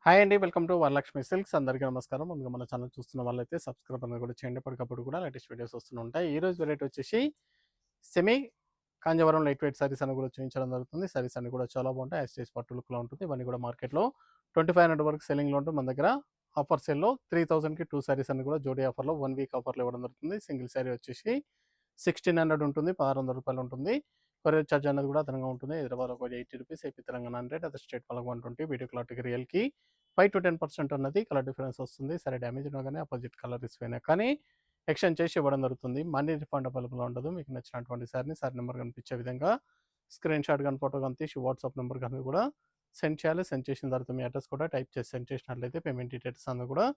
Hi అండి. Welcome to Varalakshmi silks. అందరికీ నమస్కారం. ముందుగా మన ఛానల్ చూస్తున్న వాళ్ళైతే సబ్స్క్రైబ్ అనేది కూడా చేయండి. ఎప్పటికప్పుడు కూడా లేటెస్ట్ వీడియోస్ వస్తూ ఉంటాయి. ఈ రోజు వెరైటీ వచ్చేసి semi Kanjeevaram light weight saris అని కూడా చూపించడం జరుగుతుంది. సారీస్ అన్ని కూడా చాలా బాగుంటాయి. యాస్టేజ్ పట్టు లుక్లో ఉంటుంది. ఇవన్నీ కూడా మార్కెట్లో 2500 వరకు సెల్లింగ్లో ఉంటుంది. మన దగ్గర ఆఫర్ సేల్లో 3000కి 2 సారీస్ అన్ని కూడా జోడీ ఆఫర్లో 1 వీక్ ఆఫర్లో ఇవ్వడం జరుగుతుంది. సింగిల్ సారీ వచ్చేసి 1600 ఉంటుంది, 1600 రూపాయలు ఉంటుంది. కొరియర్ ఛార్జ్ అనేది కూడా అదనంగా ఉంటుంది. హైదరాబాద్ ఒక 80 rupees, AP Telangana 100, other state వాళ్ళకి 120. వీడియో క్లారిటీకి రియల్కి 5 to 10% అన్నది కలర్ డిఫరెన్స్ వస్తుంది. సరే డ్యామేజ్ ఉన్నా కానీ అపోజిట్ కలర్ ఇచ్చిపోయినా కానీ ఎక్స్చేంజ్ చేసి ఇవ్వడం జరుగుతుంది. మనీ రిఫండ్ అవైలబుల్ ఉండదు. మీకు నచ్చినటువంటి సారీని సారీ నెంబర్ కనిపించే విధంగా స్క్రీన్ షాట్ కానీ ఫోటో కానీ తీసి వాట్సాప్ నెంబర్ కానీ కూడా సెండ్ చేయాలి. సెండ్ చేసిన తర్వాత మీ అడ్రస్ కూడా టైప్ చేసి సెండ్ చేసినట్లయితే పేమెంట్ డీటెయిల్స్ అన్నీ కూడా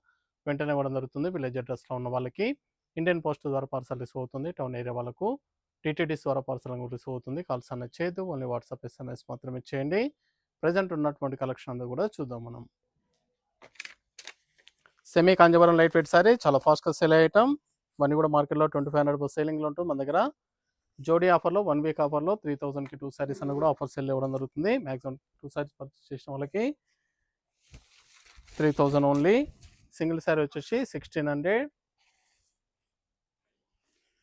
వెంటనే ఇవ్వడం జరుగుతుంది. విలేజ్ అడ్రస్లో ఉన్న వాళ్ళకి ఇండియన్ పోస్ట్ ద్వారా పార్సల్ రిసీవ్ అవుతుంది. టౌన్ ఏరియా వాళ్ళకు టీటీడీస్ ద్వారా పార్సల్ రిసీవ్ అవుతుంది. కాల్స్ అనేది చేయదు, ఓన్లీ వాట్సాప్ ఎస్ఎంఎస్ మాత్రమే చేయండి. ప్రజెంట్ ఉన్నటువంటి కలెక్షన్ అంతా కూడా చూద్దాం మనం. Semi Kanjeevaram light wait sorry చాలా ఫాస్ట్గా సేల్ ఐటమ్. ఇవన్నీ కూడా మార్కెట్లో 2500 సేలింగ్లో ఉంటుంది. మన దగ్గర జోడీ ఆఫర్లో 1 వీక్ ఆఫర్లో 3000కి 2 సారీస్ అని కూడా ఆఫర్ సేల్ ఇవ్వడం జరుగుతుంది. మ్యాక్సిమం 2 సారీస్ పర్చేస్ చేసిన వాళ్ళకి 3000 ఓన్లీ. సింగిల్ సారీ వచ్చేసి 1600.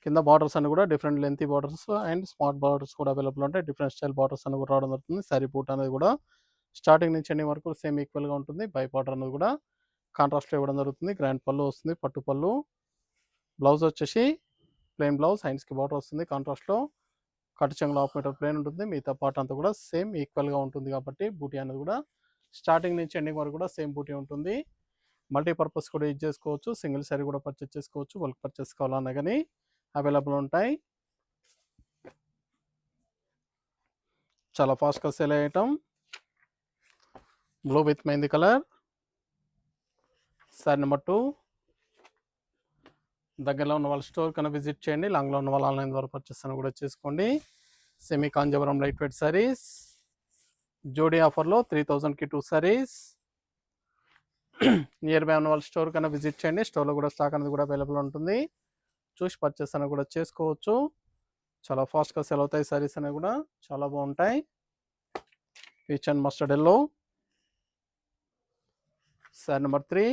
కింద బార్డర్స్ అన్ని కూడా different lengthy borders and smart borders కూడా అవైలబుల్ ఉంటాయి. డిఫరెంట్ స్టైల్ బార్డర్స్ అని కూడా రావడం జరుగుతుంది. సారీ బూట్ అనేది కూడా స్టార్టింగ్ నుంచి ఎండింగ్ వరకు సేమ్ ఈక్వల్గా ఉంటుంది. బై బార్డర్ అనేది కూడా కాంట్రాస్ట్లో ఇవ్వడం జరుగుతుంది. గ్రాండ్ పళ్ళు వస్తుంది, పట్టు పళ్ళు. బ్లౌజ్ వచ్చేసి ప్లెయిన్ బ్లౌజ్, హ్యాండ్స్కి బార్డర్ వస్తుంది కాంట్రాస్ట్లో. కట్టు చెంగులో 1/2 మీటర్ ప్లెయిన్ ఉంటుంది. మిగతా పార్ట్ అంతా కూడా సేమ్ ఈక్వల్గా ఉంటుంది కాబట్టి బూటీ అనేది కూడా స్టార్టింగ్ నుంచి ఎండింగ్ వరకు కూడా సేమ్ బూటీ ఉంటుంది. మల్టీపర్పస్ కూడా యూజ్ చేసుకోవచ్చు. సింగిల్ సారీ కూడా పర్చేస్ చేసుకోవచ్చు. బల్క్ పర్చేస్ కావాలన్నా కానీ అవైలబుల్ ఉంటాయి. చాలా ఫాస్ట్గా సేల్ అయ్యటం. Blue with mehndi colour. Sari number 2. దగ్గరలో ఉన్న వాళ్ళ స్టోర్ కన్నా విజిట్ చేయండి. లాంగ్లో ఉన్న వాళ్ళు ఆన్లైన్ ద్వారా పర్చేస్ అని కూడా చేసుకోండి. Semi Kanjeevaram light weight saris జోడీ ఆఫర్లో 3000కి 2 సారీస్. నియర్ బై ఉన్న వాళ్ళ స్టోర్ కన్నా విజిట్ చేయండి. స్టోర్లో కూడా స్టాక్ అనేది కూడా అవైలబుల్ ఉంటుంది. చూసి పర్చేస్ అని కూడా చేసుకోవచ్చు. చాలా ఫాస్ట్గా సెల్ అవుతాయి. సారీస్ అనేవి కూడా చాలా బాగుంటాయి. Peach and mustard yellow. Sorry number 3.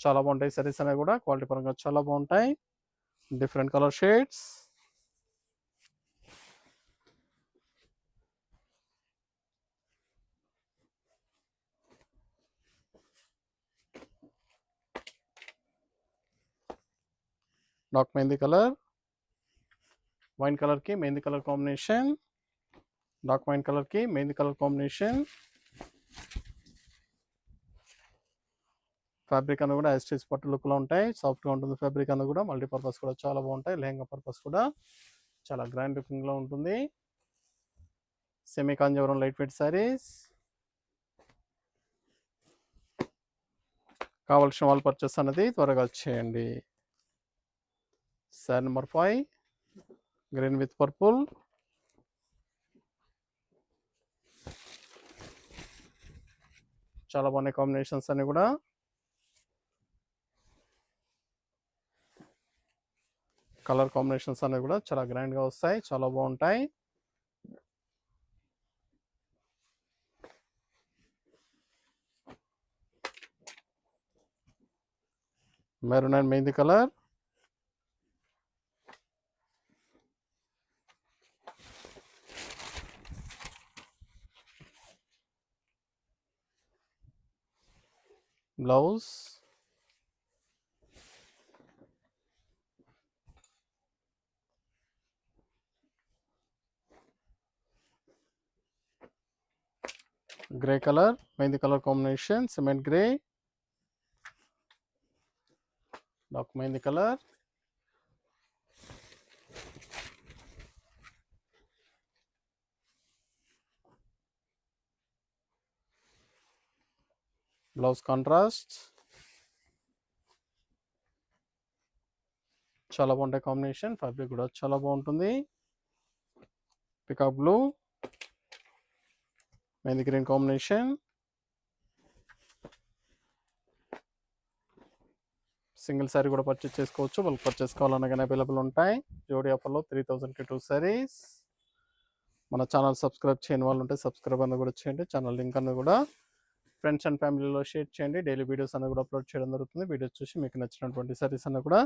చాలా బాగుంటాయి సారీస్ అనేవి కూడా. క్వాలిటీ పరంగా చాలా బాగుంటాయి. Different colour shades. Dark mehndi colour, wine కలర్కి mehndi colour combination, dark wine కలర్కి మెహందీ కలర్ కాంబినేషన్. ఫ్యాబ్రిక్ అనేది కూడా యాస్టేజ్ పట్టు లుక్లో ఉంటాయి. సాఫ్ట్గా ఉంటుంది ఫ్యాబ్రిక్ అనేది కూడా. మల్టీపర్పస్ కూడా చాలా బాగుంటాయి. లెహంగా పర్పస్ కూడా చాలా గ్రాండ్ లుకింగ్లో ఉంటుంది. Semi Kanjeevaram light weight saris. కావాల్సిన వాళ్ళు పర్చేస్ అనేది త్వరగా చేయండి. Sorry number 5. Green with purple. చాలా బాగున్నాయి కాంబినేషన్స్ అన్ని కూడా. కలర్ కాంబినేషన్స్ అనేవి కూడా చాలా గ్రాండ్గా వస్తాయి. చాలా బాగుంటాయి. Maroon and mehndi colour. Blouse. Grey colour, mehndi colour combination, cement grey, dark mehndi colour. Blouse contrast. చాలా బాగుంటాయి కాంబినేషన్. ఫ్యాబ్రిక్ కూడా చాలా బాగుంటుంది. Peacock blue, mehndi green combination. Single sari కూడా పర్చేస్ చేసుకోవచ్చు. బల్క్ పర్చేస్ కావాలన్నా కానీ అవైలబుల్ ఉంటాయి. జోడీ ఆఫర్లో 3000కి 2 సారీస్. మన ఛానల్ సబ్స్క్రైబ్ చేయని వాళ్ళు ఉంటే సబ్స్క్రైబ్ అనేది కూడా చేయండి. ఛానల్ లింక్ అనేది కూడా ఫ్రెండ్స్ అండ్ ఫ్యామిలీలో షేర్ చేయండి. డైలీ వీడియోస్ అనేది కూడా అప్లోడ్ చేయడం జరుగుతుంది. వీడియోస్ చూసి మీకు నచ్చినటువంటి సారీస్ అన్ని కూడా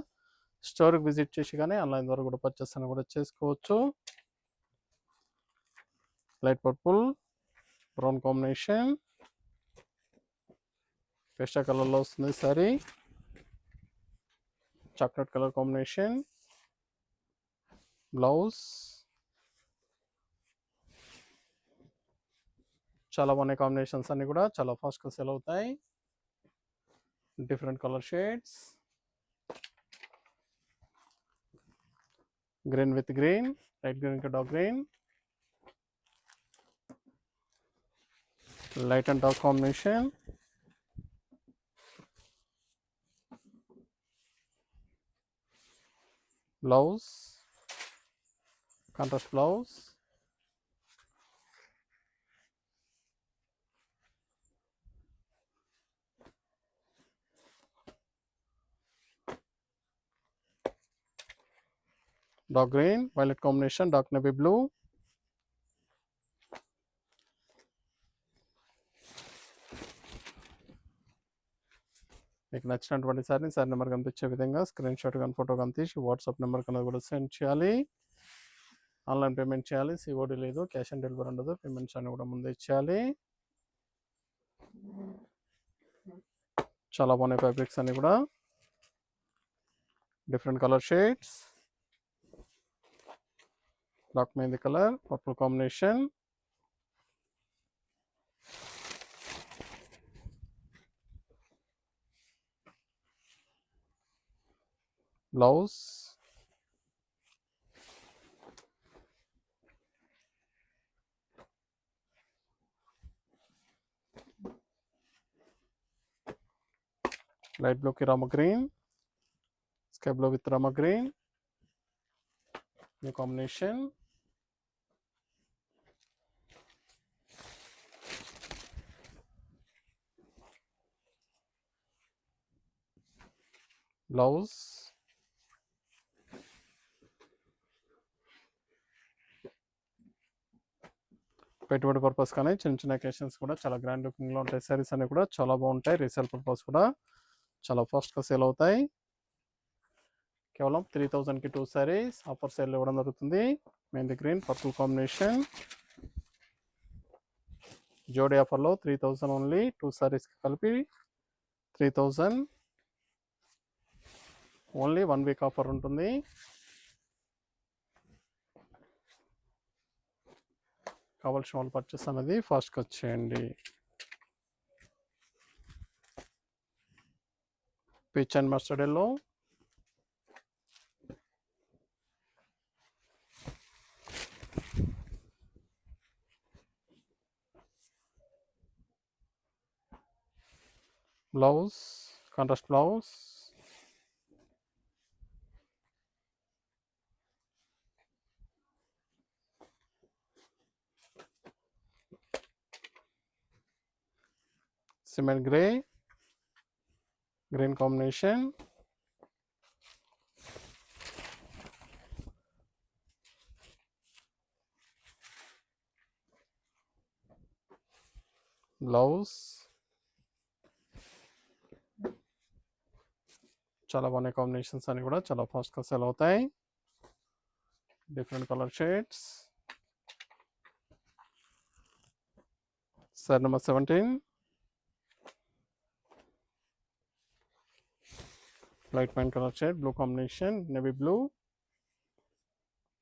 స్టోర్కి విజిట్ చేసి కానీ ఆన్లైన్ ద్వారా కూడా పర్చేస్ అని కూడా చేసుకోవచ్చు. లైట్ పర్పుల్ బ్రౌన్ కాంబినేషన్ పెస్టా కలర్లో వస్తుంది sari. Chocolate colour combination blouse. చాలా బాగున్నాయి కాంబినేషన్స్ అన్ని కూడా చాలా ఫాస్ట్గా సెల్ అవుతాయి. Different colour shades, green with green, light green ఇంకా dark green, light and dark combination, blouse contrast blouse, dark green, violet combination, dark navy blue, మీకు నచ్చినటువంటి సారీ నెంబర్ కనిపించే విధంగా స్క్రీన్ షాట్ కానీ ఫోటో కానీ తీసి వాట్సాప్ నెంబర్ కన్నా కూడా సెండ్ చేయాలి. ఆన్లైన్ పేమెంట్ చేయాలి. సిఓడి లేదు, క్యాష్ ఆన్ డెలివరీ ఉండదు. పేమెంట్స్ అన్ని కూడా ముందే ఇచ్చేయాలి. చాలా బాగున్నాయి ఫ్యాబ్రిక్స్ అన్ని కూడా different colour shades, dark mehndi colour, purple combination, blouse, light blue కి Rama green, sky blue with Rama green, new combination, blouse, పెట్టుబడి పర్పస్ కానీ చిన్న చిన్న అకేషన్స్ కూడా చాలా గ్రాండ్ లుకింగ్లో ఉంటాయి. సారీస్ అన్ని కూడా చాలా బాగుంటాయి. రీసేల్ పర్పస్ కూడా చాలా ఫాస్ట్గా సేల్ అవుతాయి. కేవలం 3000కి 2 సారీస్ ఆఫర్ సేల్ ఇవ్వడం జరుగుతుంది. మెహందీ గ్రీన్ పర్పుల్ కాంబినేషన్ జోడీ ఆఫర్లో 3000 ఓన్లీ. 2 సారీస్కి కలిపి 3000 ఓన్లీ. 1 వీక్ ఆఫర్ ఉంటుంది. కావాల్సిన వాళ్ళు పర్చేస్ అనేది ఫాస్ట్గా వచ్చేయండి. Peach and mustard yellow, blouse contrast blouse, cement grey, green combination, blouse. చాలా బాగున్నాయి కాంబినేషన్స్ అన్ని కూడా చాలా ఫాస్ట్గా సెల్ అవుతాయి. Different colour shades. Sir number 17 light wine colour shade, blue combination, navy blue,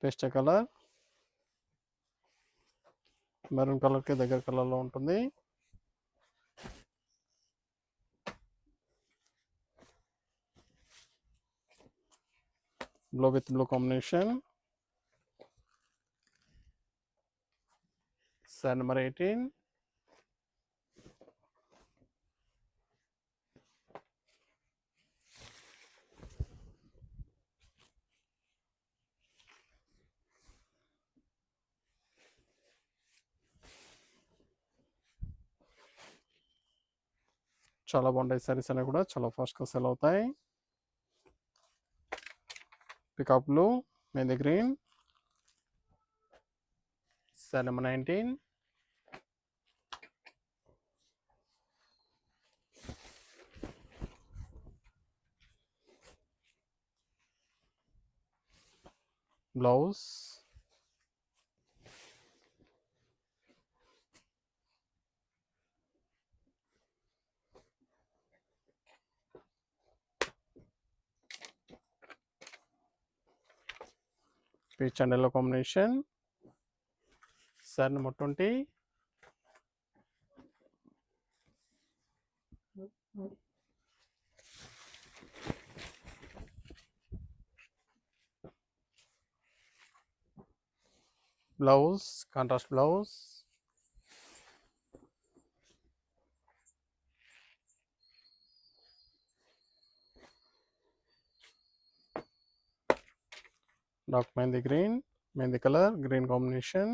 pastel colour, maroon కలర్కి దగ్గర కలర్లో ఉంటుంది. Blue with blue combination. Sir number 18 చాలా బాగుంటాయి. సారీస్ అనేవి కూడా చాలా ఫాస్ట్గా సెల్ అవుతాయి. Peacock blue, mehndi green, sari number 19. Blouse, peach and yellow combination. Sari number 20. Blouse, contrast blouse. Dark mehndi green, mehndi colour, green combination.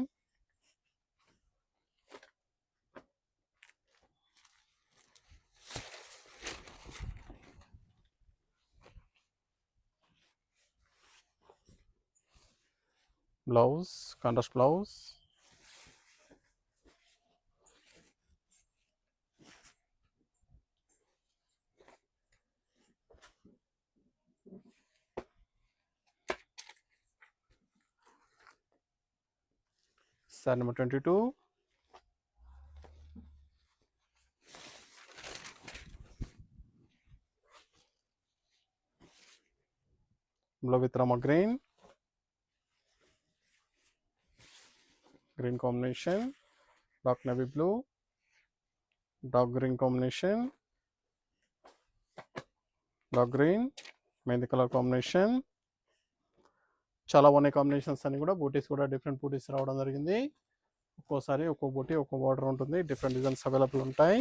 Blouse, contrast blouse. Sari number 22. Blue with Rama green, green combination. Dark navy blue, dark green combination, dark green, mehndi colour combination. చాలా బాగున్నాయి combinations అన్ని కూడా. బూటీస్ కూడా different బూటీస్ రావడం జరిగింది. ఒక్కోసారి ఒక్కో బూటీ ఒక్కో బార్డర్ ఉంటుంది. డిఫరెంట్ డిజైన్స్ అవైలబుల్ ఉంటాయి.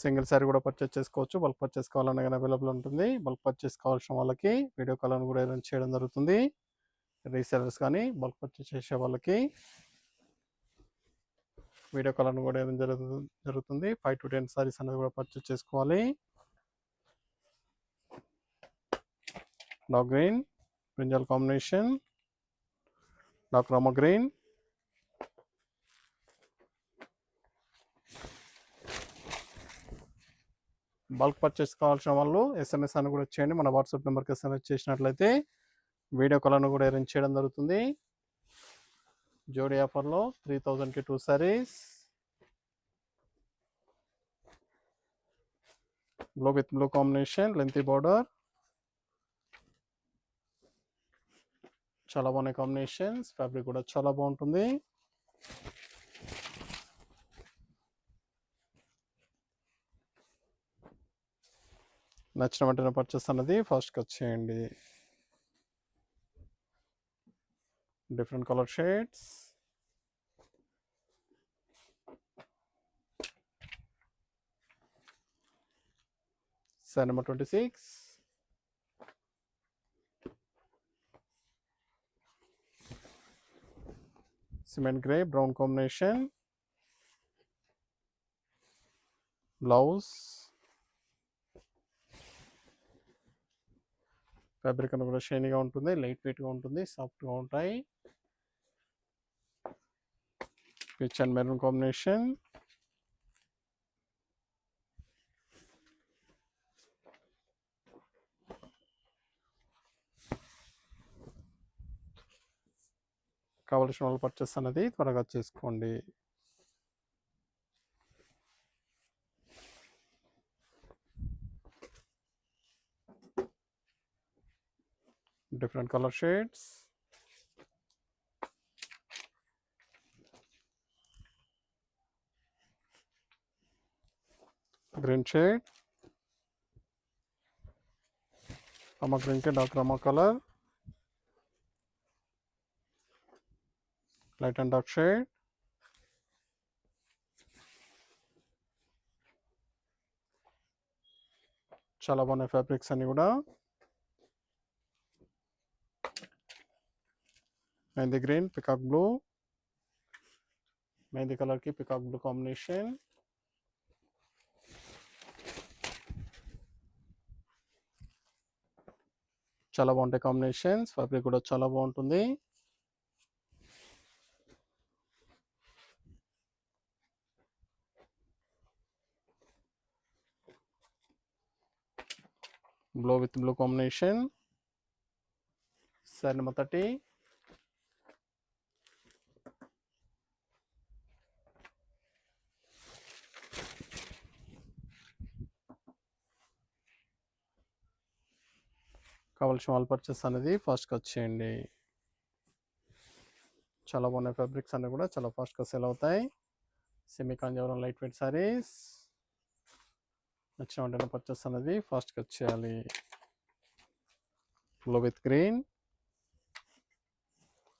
సింగిల్ శారీ కూడా పర్చేస్ చేసుకోవచ్చు. బల్క్ పర్చేస్ కావాలన్నా కానీ అవైలబుల్ ఉంటుంది. బల్క్ పర్చేస్ కావాల్సిన వాళ్ళకి వీడియో కాల్ కూడా అరేంజ్ చేయడం జరుగుతుంది. రీసెలర్స్ కానీ బల్క్ పర్చేస్ చేసే వాళ్ళకి వీడియో కాల్ కూడా అరేంజ్ జరుగుతుంది. 5 to 10 సారీస్ అనేది కూడా పర్చేస్ చేసుకోవాలి. Dark green, brinjal combination, dark Rama green. Bulk purchase కావాల్సిన వాళ్ళు ఎస్ఎంఎస్ అని కూడా చేయండి. మన వాట్సాప్ నెంబర్కి ఎస్ఎంఎస్ చేసినట్లయితే వీడియో కాల్ కూడా అరేంజ్ చేయడం జరుగుతుంది. జోడీ ఆఫర్లో 3000కి 2 saris. Blue with blue combination, lengthy border. చాలా బాగున్నాయి కాంబినేషన్స్. ఫ్యాబ్రిక్ కూడా చాలా బాగుంటుంది. నచ్చిన వెంటనే పర్చేస్ అన్నది ఫాస్ట్గా చేయండి. Different colour shades. Sari number 26. Cement grey, brown combination. Blouse, fabric అని కూడా షైనీగా ఉంటుంది, లైట్ వెయిట్గా ఉంటుంది, సాఫ్ట్గా ఉంటాయి. Peach and maroon combination. కావలసిన వాళ్ళు పర్చేస్ అనేది త్వరగా చేసుకోండి. Different colour shades. Green shade, Rama గ్రీన్కి dark Rama colour, light and dark shade. చాలా బాగున్నాయి ఫ్యాబ్రిక్స్ అన్ని కూడా. Mehndi green, peacock blue, mehndi కలర్కి పికాక్ బ్లూ కాంబినేషన్. చాలా బాగుంటాయి కాంబినేషన్స్. ఫ్యాబ్రిక్ కూడా చాలా బాగుంటుంది. Blue with blue combination. Sari number 30. కావాల్సిన వాళ్ళు పర్చేస్ అనేది ఫాస్ట్గా వచ్చేయండి. చాలా బాగున్నాయి ఫ్యాబ్రిక్స్ అన్నీ కూడా చాలా ఫాస్ట్గా సేల్ అవుతాయి. Semi Kanjeevaram light weight saris నచ్చిన వెంటనే పర్చేస్ అనేది ఫాస్ట్గా వచ్చేయాలి. బ్లూ విత్ గ్రీన్,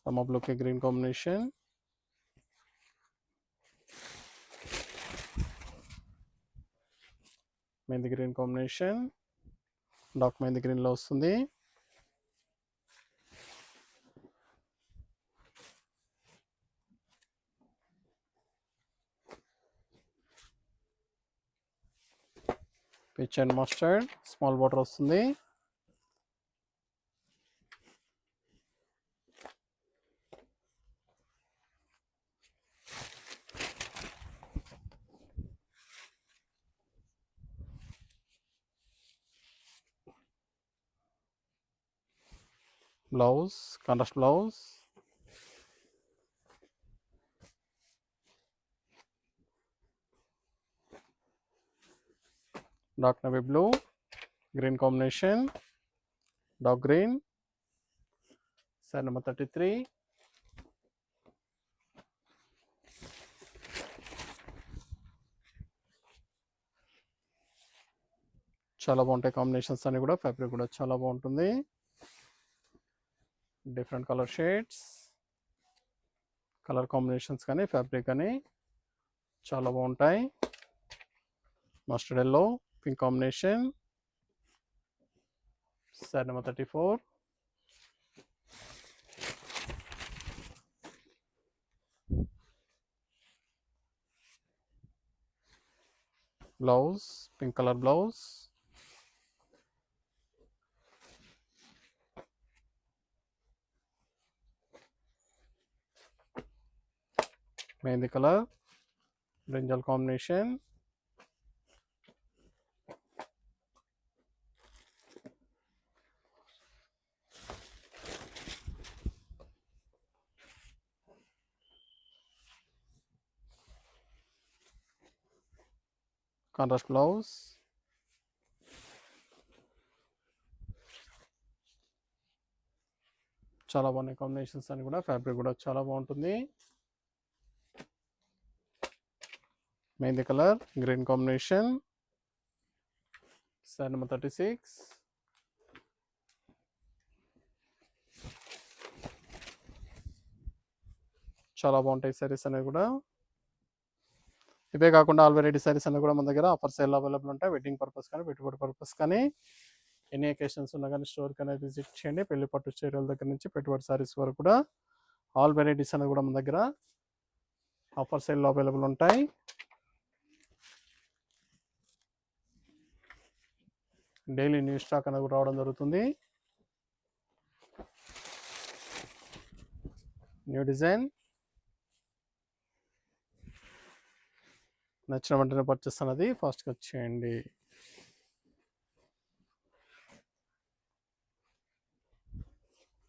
సమ్ బ్లూకి green combination. Mehndi green combination, dark mehndi గ్రీన్లో వస్తుంది. Peach and mustard small border వస్తుంది. Blouse contrast blouse. Dark navy blue, green combination, dark green. Sari number 33. చాలా బాగుంటాయి కాంబినేషన్స్ అన్ని కూడా. ఫ్యాబ్రిక్ కూడా చాలా బాగుంటుంది. Different colour shades, colour combinations కానీ ఫ్యాబ్రిక్ కానీ చాలా బాగుంటాయి. Mustard yellow pink combination. Sari number 34. Blouse pink colour blouse. Mehndi colour brinjal combination. Contrast blouse. చాలా బాగున్నాయి కాంబినేషన్స్ అని కూడా. ఫ్యాబ్రిక్ కూడా చాలా బాగుంటుంది. Mehndi colour green combination. Sari number 36. చాలా బాగుంటాయి సారీస్ అనేవి కూడా. ఇవే కాకుండా ఆల్ వెరైటీ సారీస్ అన్నీ కూడా మన దగ్గర ఆఫర్ సేల్ అవైలబుల్ ఉంటాయి. వెడ్డింగ్ పర్పస్ కానీ పెట్టుబడి పర్పస్ కానీ ఎన్ని అకేషన్స్ ఉన్నా కానీ స్టోర్కి అనేది విజిట్ చేయండి. పెళ్లి పట్టు చీరల దగ్గర నుంచి పెట్టుబడి సారీస్ వరకు కూడా ఆల్ వెరైటీస్ అనేవి కూడా మన దగ్గర ఆఫర్ సేల్ అవైలబుల్ ఉంటాయి. డైలీ న్యూ స్టాక్ అనేది రావడం జరుగుతుంది. న్యూ డిజైన్ నచ్చిన వెంటనే పర్చేస్ అనేది ఫాస్ట్గా వచ్చేయండి.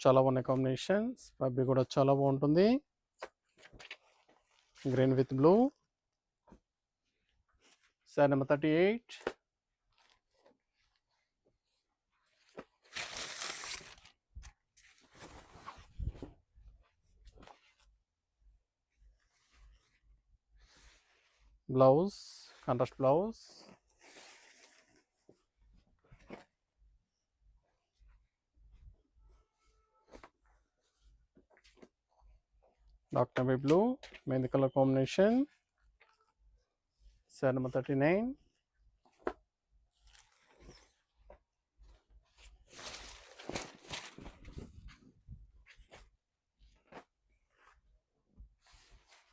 చాలా బాగున్నాయి కాంబినేషన్స్. ఫ్యాబ్రిక్ కూడా చాలా బాగుంటుంది. Green with blue. Sari number 38. Blouse contrast blouse. Dark navy blue mehndi colour combination. Sari number 39.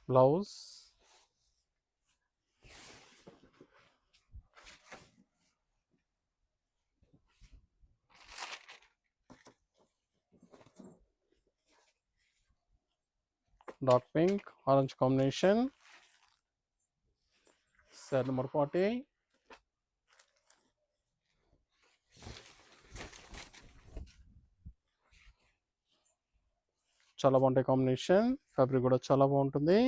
Blouse dark pink orange combination. Sari number 40. చాలా బాగుంటాయి కాంబినేషన్. ఫ్యాబ్రిక్ కూడా చాలా బాగుంటుంది.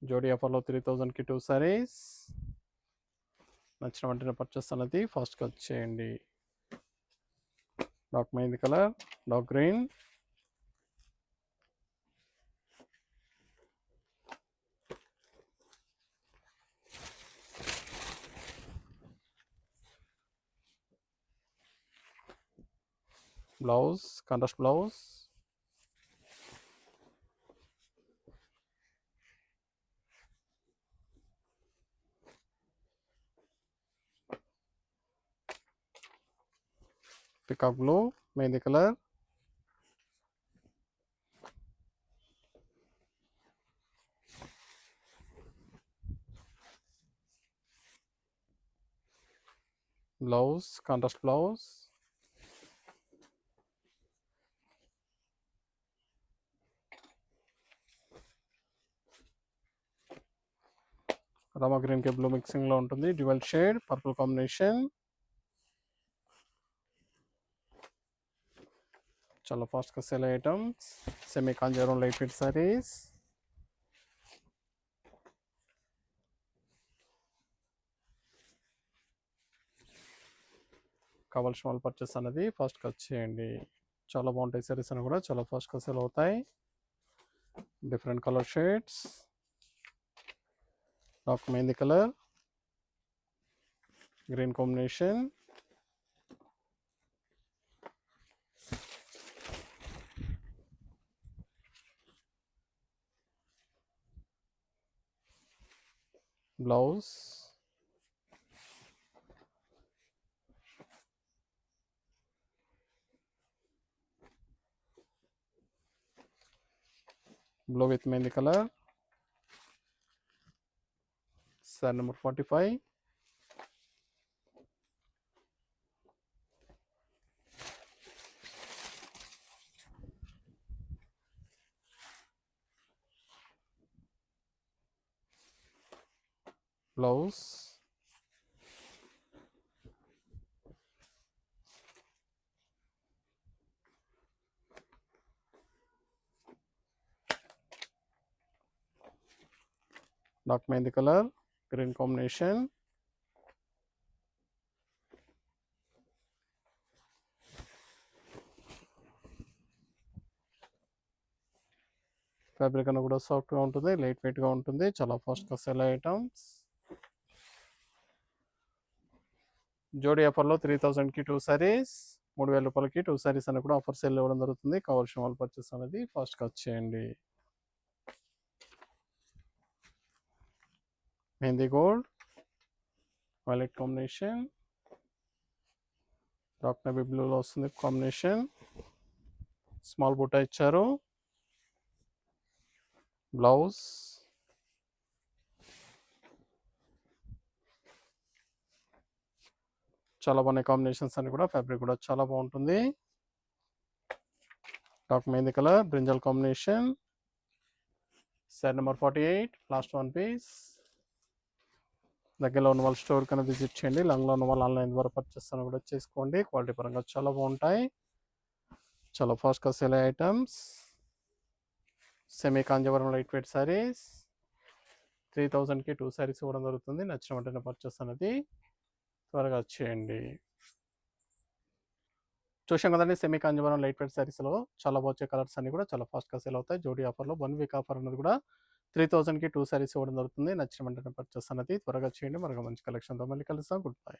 జోడీ ఆఫర్లో 3000కి 2 సారీస్. నచ్చిన వెంటనే పర్చేస్ అనేది ఫాస్ట్గా వచ్చేయండి. Dark mehndi colour, dark green, blouse contrast blouse, peacock blue, mehndi colour, blouse contrast blouse, Rama green కి బ్లూ మిక్సింగ్ లో ఉంటుంది. Dual shade purple combination. చాలా ఫాస్ట్ గా sale items. Semi Kanjeevaram light weight saris. కావాల్సిన వాళ్ళు పర్చేస్ అనేది ఫాస్ట్గా వచ్చేయండి. చాలా బాగుంటాయి సారీస్ అని కూడా చాలా ఫాస్ట్గా సేల్ అవుతాయి. Different colour shades, dark mehndi colour, green combination, blouse, blue with mehndi colour, sari number 45, blouse, dark mehndi colour, green combination, fabric అన్న కూడా సాఫ్ట్గా ఉంటుంది, లైట్ వెయిట్గా ఉంటుంది, చాలా ఫాస్ట్గా సెల్ ఐటమ్స్. జోడీ ఆఫర్లో 3000కి 2 సారీస్, 3000 రూపాయలకి 2 సారీస్ అని కూడా ఆఫర్ సేల్ ఇవ్వడం జరుగుతుంది. కావాల్సిన వాళ్ళు పర్చేస్ అనేది ఫాస్ట్గా వచ్చేయండి. Mehndi gold, violet combination, dark navy బ్లూలో వస్తుంది కాంబినేషన్. స్మాల్ బూటా ఇచ్చారు. బ్లౌజ్, చాలా బాగున్నాయి కాంబినేషన్స్ అన్ని కూడా. ఫ్యాబ్రిక్ కూడా చాలా బాగుంటుంది. Dark mehndi colour, brinjal combination. Set number 48, last one piece. దగ్గరలో ఉన్న వాళ్ళు స్టోర్ కన్నా విజిట్ చేయండి. లాంగ్లో ఉన్న వాళ్ళు ఆన్లైన్ ద్వారా పర్చేస్ అని కూడా చేసుకోండి. క్వాలిటీ పరంగా చాలా బాగుంటాయి. చాలా ఫాస్ట్గా సేల్ అయ్యే items. Semi Kanjeevaram light weight saris. 3000కి 2 సారీస్ ఇవ్వడం జరుగుతుంది. నచ్చిన వెంటనే పర్చేస్ అనేది త్వరగా వచ్చేయండి. చూసాం కదండి, సెమీ కాంజీవరం లైట్ వెయిట్ సారీస్లో చాలా వచ్చే కలర్స్ అన్ని కూడా చాలా ఫాస్ట్గా సేల్ అవుతాయి. జోడీ ఆఫర్లో 1 వీక్ ఆఫర్ అనేది కూడా 3000కి 2 సారీస్ ఇవ్వడం జరుగుతుంది. నచ్చిన వెంటనే పర్చేస్ అనేది త్వరగా చేయండి. మరొక మంచి కలెక్షన్తో మళ్ళీ కలుస్తాం. Good bye.